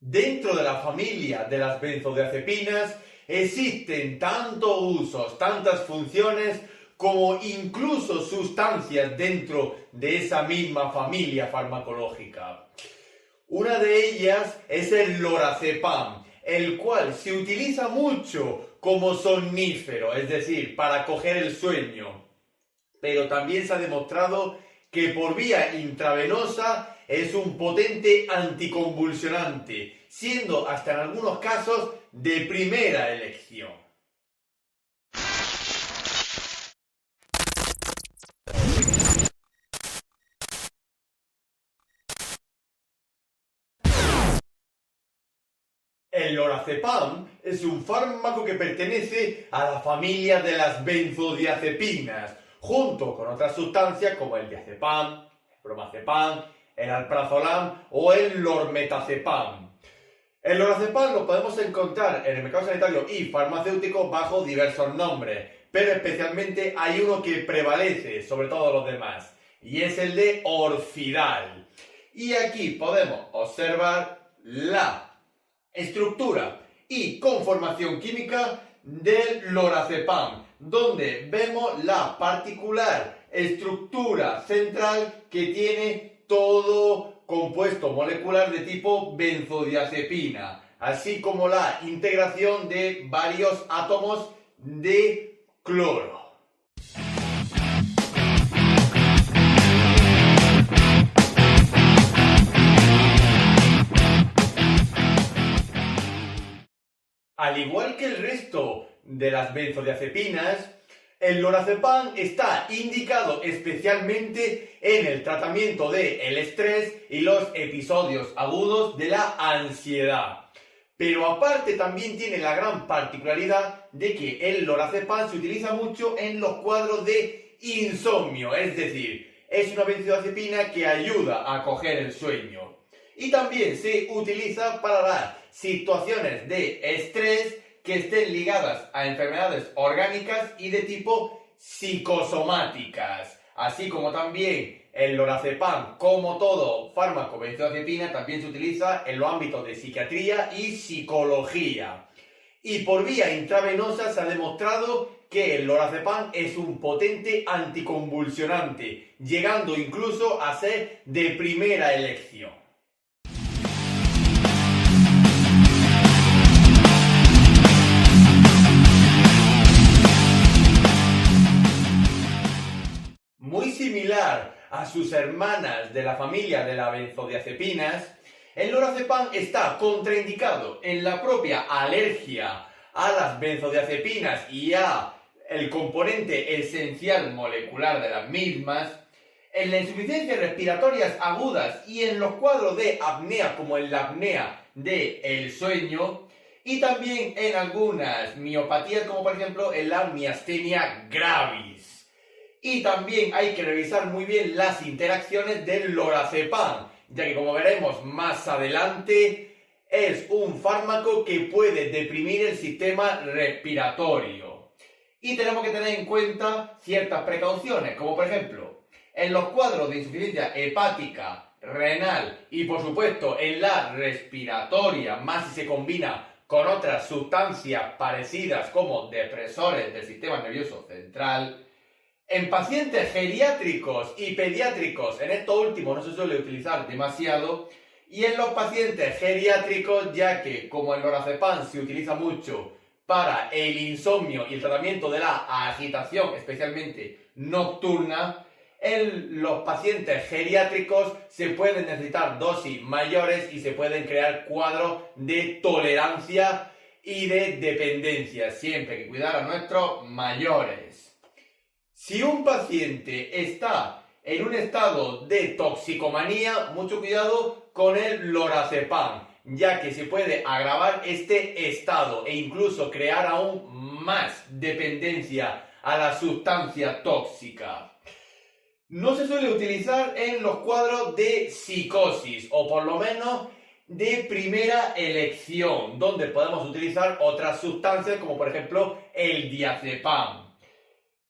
Dentro de la familia de las benzodiazepinas existen tantos usos, tantas funciones, como incluso sustancias dentro de esa misma familia farmacológica. Una de ellas es el lorazepam, el cual se utiliza mucho como somnífero, es decir, para coger el sueño. Pero también se ha demostrado que por vía intravenosa es un potente anticonvulsionante, siendo hasta en algunos casos de primera elección. El lorazepam es un fármaco que pertenece a la familia de las benzodiazepinas, junto con otras sustancias como el diazepam, el bromazepam, el alprazolam o el lormetazepam. El lorazepam lo podemos encontrar en el mercado sanitario y farmacéutico bajo diversos nombres, pero especialmente hay uno que prevalece sobre todos los demás, y es el de Orfidal. Y aquí podemos observar la estructura y conformación química del lorazepam, donde vemos la particular estructura central que tiene todo compuesto molecular de tipo benzodiazepina, así como la integración de varios átomos de cloro. Al igual que el resto de las benzodiazepinas, el lorazepam está indicado especialmente en el tratamiento del estrés y los episodios agudos de la ansiedad. Pero aparte también tiene la gran particularidad de que el lorazepam se utiliza mucho en los cuadros de insomnio, es decir, es una benzodiazepina que ayuda a coger el sueño. Y también se utiliza para las situaciones de estrés que estén ligadas a enfermedades orgánicas y de tipo psicosomáticas. Así como también el lorazepam, como todo fármaco benzodiazepina, también se utiliza en los ámbitos de psiquiatría y psicología. Y por vía intravenosa se ha demostrado que el lorazepam es un potente anticonvulsionante, llegando incluso a ser de primera elección. Muy similar a sus hermanas de la familia de las benzodiazepinas, el lorazepam está contraindicado en la propia alergia a las benzodiazepinas y a el componente esencial molecular de las mismas, en las insuficiencias respiratorias agudas y en los cuadros de apnea como en la apnea del sueño, y también en algunas miopatías como por ejemplo en la miastenia gravis. Y también hay que revisar muy bien las interacciones del lorazepam, ya que como veremos más adelante, es un fármaco que puede deprimir el sistema respiratorio. Y tenemos que tener en cuenta ciertas precauciones, como por ejemplo, en los cuadros de insuficiencia hepática, renal y por supuesto en la respiratoria, más si se combina con otras sustancias parecidas como depresores del sistema nervioso central. En pacientes geriátricos y pediátricos, en esto último no se suele utilizar demasiado, y en los pacientes geriátricos, ya que como el lorazepam se utiliza mucho para el insomnio y el tratamiento de la agitación, especialmente nocturna, en los pacientes geriátricos se pueden necesitar dosis mayores y se pueden crear cuadros de tolerancia y de dependencia, siempre hay que cuidar a nuestros mayores. Si un paciente está en un estado de toxicomanía, mucho cuidado con el lorazepam, ya que se puede agravar este estado e incluso crear aún más dependencia a la sustancia tóxica. No se suele utilizar en los cuadros de psicosis, o por lo menos de primera elección, donde podemos utilizar otras sustancias como por ejemplo el diazepam.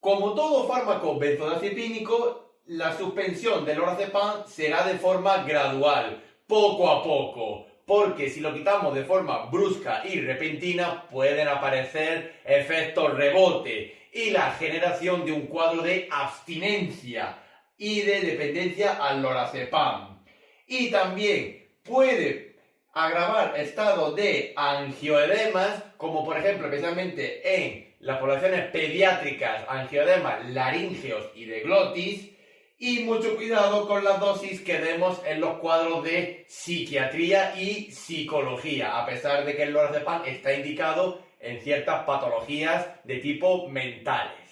Como todo fármaco benzodiazepínico, la suspensión del lorazepam será de forma gradual, poco a poco, porque si lo quitamos de forma brusca y repentina pueden aparecer efectos rebote y la generación de un cuadro de abstinencia y de dependencia al lorazepam. Y también puede agravar estados de angioedemas, como por ejemplo, especialmente en las poblaciones pediátricas, angioedemas laríngeos y de glotis. Y mucho cuidado con las dosis que demos en los cuadros de psiquiatría y psicología, a pesar de que el lorazepam está indicado en ciertas patologías de tipo mentales.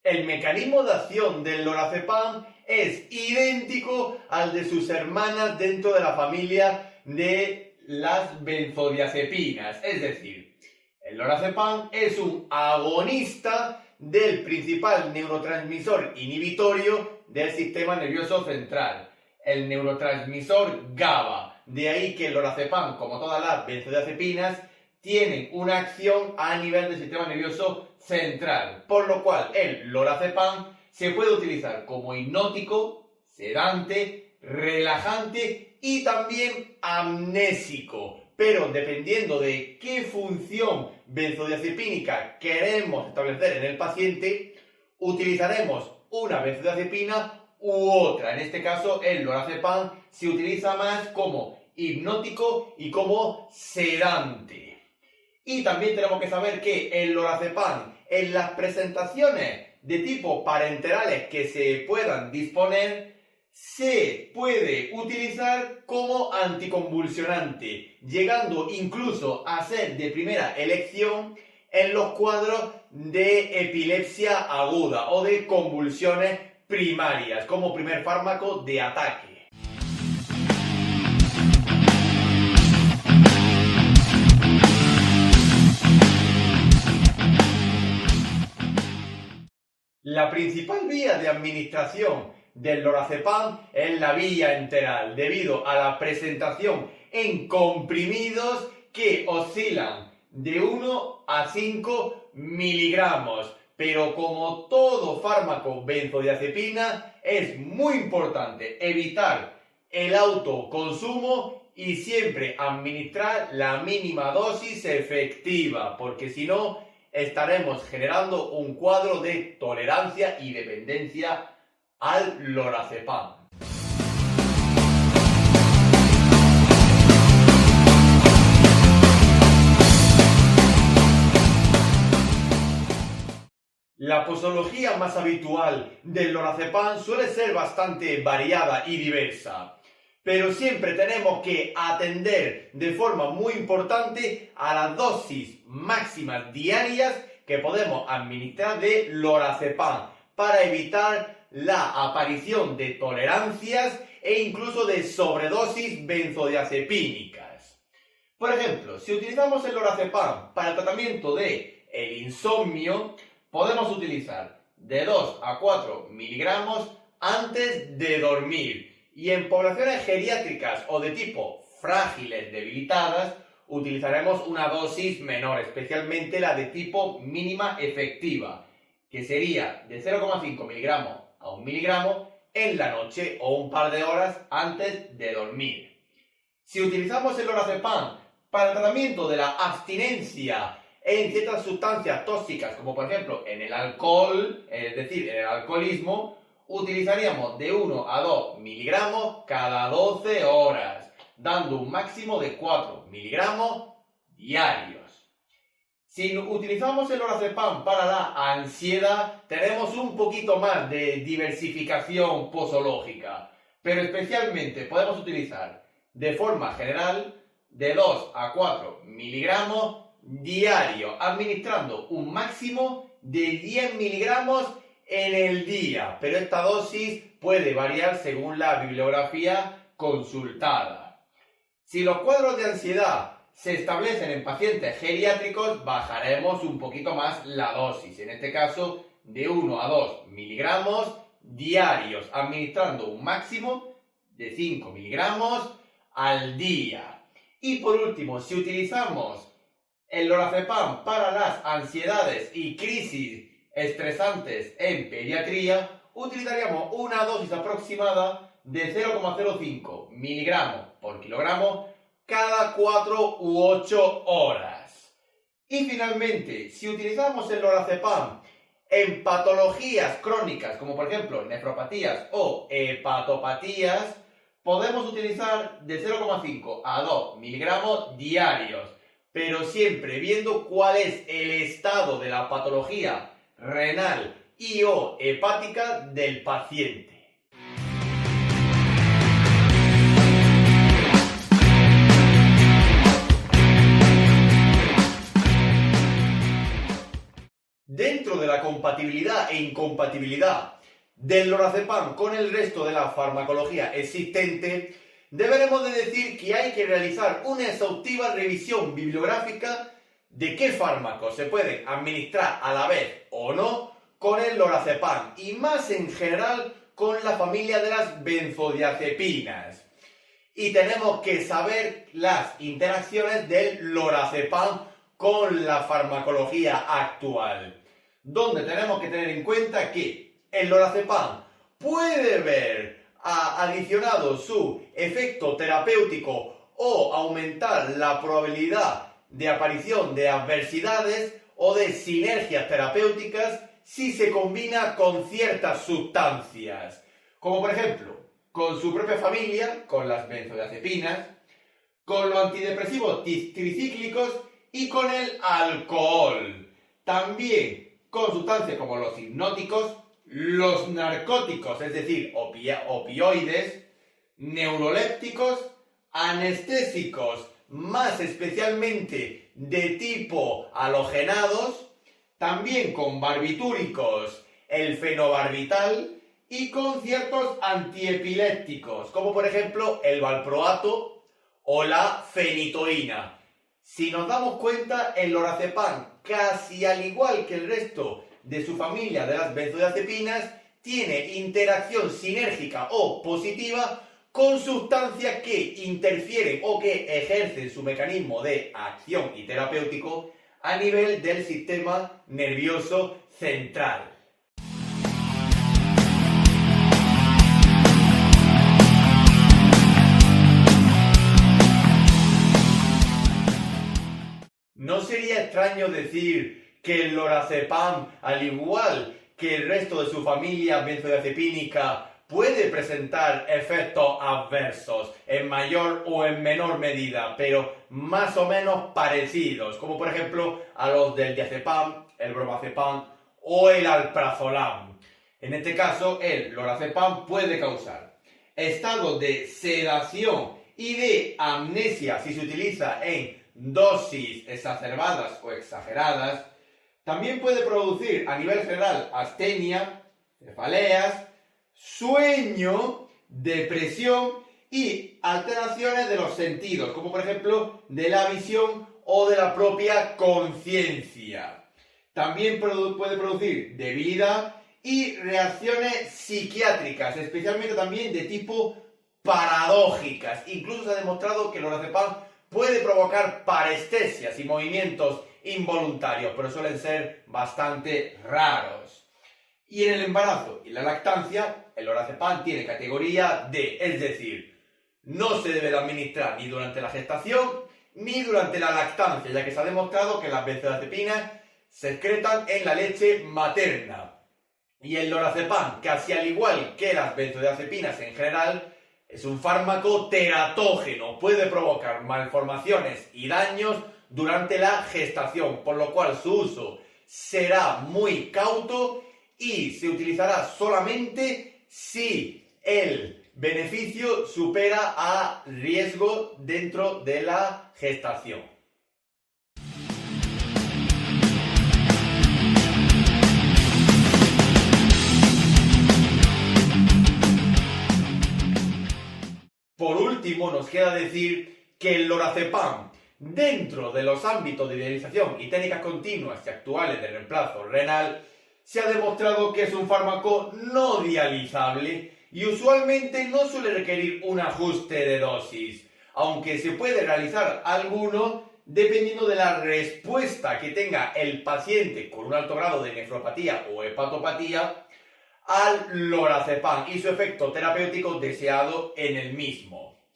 El mecanismo de acción del lorazepam es idéntico al de sus hermanas dentro de la familia de las benzodiazepinas. Es decir, el lorazepam es un agonista del principal neurotransmisor inhibitorio del sistema nervioso central, el neurotransmisor GABA. De ahí que el lorazepam, como todas las benzodiazepinas, tienen una acción a nivel del sistema nervioso central, por lo cual el lorazepam se puede utilizar como hipnótico, sedante, relajante y también amnésico. Pero dependiendo de qué función benzodiazepínica queremos establecer en el paciente, utilizaremos una benzodiazepina u otra. En este caso, el lorazepam se utiliza más como hipnótico y como sedante. Y también tenemos que saber que el lorazepam, en las presentaciones de tipo parenterales que se puedan disponer, se puede utilizar como anticonvulsionante, llegando incluso a ser de primera elección en los cuadros de epilepsia aguda o de convulsiones primarias, como primer fármaco de ataque. La principal vía de administración del lorazepam es la vía enteral, debido a la presentación en comprimidos que oscilan de 1 a 5 miligramos. Pero como todo fármaco benzodiazepina, es muy importante evitar el autoconsumo y siempre administrar la mínima dosis efectiva, porque si no, estaremos generando un cuadro de tolerancia y dependencia al lorazepam. La posología más habitual del lorazepam suele ser bastante variada y diversa, pero siempre tenemos que atender de forma muy importante a las dosis máximas diarias que podemos administrar de lorazepam para evitar la aparición de tolerancias e incluso de sobredosis benzodiazepínicas. Por ejemplo, si utilizamos el lorazepam para el tratamiento del insomnio, podemos utilizar de 2 a 4 miligramos antes de dormir. Y en poblaciones geriátricas o de tipo frágiles, debilitadas, utilizaremos una dosis menor, especialmente la de tipo mínima efectiva, que sería de 0,5 miligramos a 1 miligramo en la noche o un par de horas antes de dormir. Si utilizamos el lorazepam para el tratamiento de la abstinencia en ciertas sustancias tóxicas, como por ejemplo en el alcohol, es decir, en el alcoholismo, utilizaríamos de 1 a 2 miligramos cada 12 horas, dando un máximo de 4 miligramos diarios. Si utilizamos el lorazepam para la ansiedad, tenemos un poquito más de diversificación posológica, pero especialmente podemos utilizar de forma general de 2 a 4 miligramos diario, administrando un máximo de 10 miligramos en el día, pero esta dosis puede variar según la bibliografía consultada. Si los cuadros de ansiedad se establecen en pacientes geriátricos, bajaremos un poquito más la dosis, en este caso de 1 a 2 miligramos diarios, administrando un máximo de 5 miligramos al día. Y por último, si utilizamos el lorazepam para las ansiedades y crisis estresantes en pediatría, utilizaríamos una dosis aproximada de 0,05 miligramos por kilogramo cada 4 u 8 horas. Y finalmente, si utilizamos el lorazepam en patologías crónicas, como por ejemplo nefropatías o hepatopatías, podemos utilizar de 0,5 a 2 miligramos diarios, pero siempre viendo cuál es el estado de la patología renal y o hepática del paciente. Dentro de la compatibilidad e incompatibilidad del lorazepam con el resto de la farmacología existente, deberemos de decir que hay que realizar una exhaustiva revisión bibliográfica de qué fármacos se pueden administrar a la vez o no con el lorazepam y más en general con la familia de las benzodiazepinas. Y tenemos que saber las interacciones del lorazepam con la farmacología actual, donde tenemos que tener en cuenta que el lorazepam puede ver adicionado su efecto terapéutico o aumentar la probabilidad de aparición de adversidades o de sinergias terapéuticas si se combina con ciertas sustancias, como por ejemplo con su propia familia, con las benzodiazepinas, con los antidepresivos tricíclicos y con el alcohol. También con sustancias como los hipnóticos, los narcóticos, es decir, opioides, neurolépticos, anestésicos, más especialmente de tipo halogenados, también con barbitúricos, el fenobarbital, y con ciertos antiepilépticos, como por ejemplo el valproato o la fenitoína. Si nos damos cuenta, el lorazepam, casi al igual que el resto de su familia de las benzodiazepinas, tiene interacción sinérgica o positiva con sustancias que interfieren o que ejercen su mecanismo de acción y terapéutico a nivel del sistema nervioso central. ¿No sería extraño decir que el lorazepam, al igual que el resto de su familia benzodiazepínica, puede presentar efectos adversos en mayor o en menor medida, pero más o menos parecidos, como por ejemplo a los del diazepam, el bromazepam o el alprazolam? En este caso, el lorazepam puede causar estados de sedación y de amnesia si se utiliza en dosis exacerbadas o exageradas. También puede producir a nivel general astenia, cefaleas, sueño, depresión y alteraciones de los sentidos, como por ejemplo de la visión o de la propia conciencia. También puede producir debilidad y reacciones psiquiátricas, especialmente también de tipo paradójicas. Incluso se ha demostrado que el lorazepam puede provocar parestesias y movimientos involuntarios, pero suelen ser bastante raros. Y en el embarazo y la lactancia, el lorazepam tiene categoría D, es decir, no se debe de administrar ni durante la gestación ni durante la lactancia, ya que se ha demostrado que las benzodiazepinas se excretan en la leche materna. Y el lorazepam, casi al igual que las benzodiazepinas en general, es un fármaco teratógeno, puede provocar malformaciones y daños durante la gestación, por lo cual su uso será muy cauto y se utilizará solamente si el beneficio supera a riesgo dentro de la gestación. Por último, nos queda decir que el lorazepam, dentro de los ámbitos de dialización y técnicas continuas y actuales de reemplazo renal, se ha demostrado que es un fármaco no dializable y usualmente no suele requerir un ajuste de dosis, aunque se puede realizar alguno dependiendo de la respuesta que tenga el paciente con un alto grado de nefropatía o hepatopatía al lorazepam y su efecto terapéutico deseado en el mismo.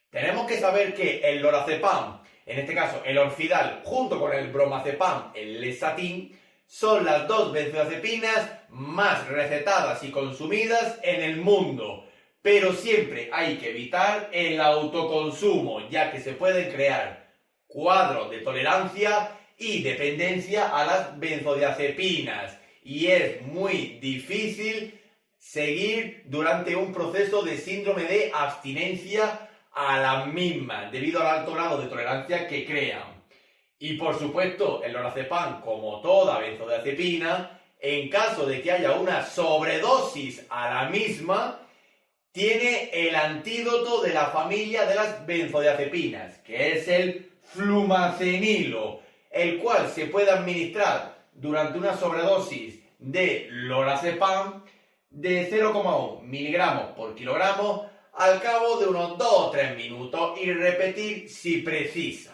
Tenemos que saber que el lorazepam, en este caso el Orfidal, junto con el bromazepam, el Lesatin, son las dos benzodiazepinas más recetadas y consumidas en el mundo. Pero siempre hay que evitar el autoconsumo, ya que se pueden crear cuadros de tolerancia y dependencia a las benzodiazepinas. Y es muy difícil seguir durante un proceso de síndrome de abstinencia a las mismas, debido al alto grado de tolerancia que crean. Y por supuesto, el lorazepam, como toda benzodiazepina, en caso de que haya una sobredosis a la misma, tiene el antídoto de la familia de las benzodiazepinas, que es el flumacenilo, el cual se puede administrar durante una sobredosis de lorazepam de 0,1 miligramos por kilogramo al cabo de unos 2 o 3 minutos y repetir si precisa.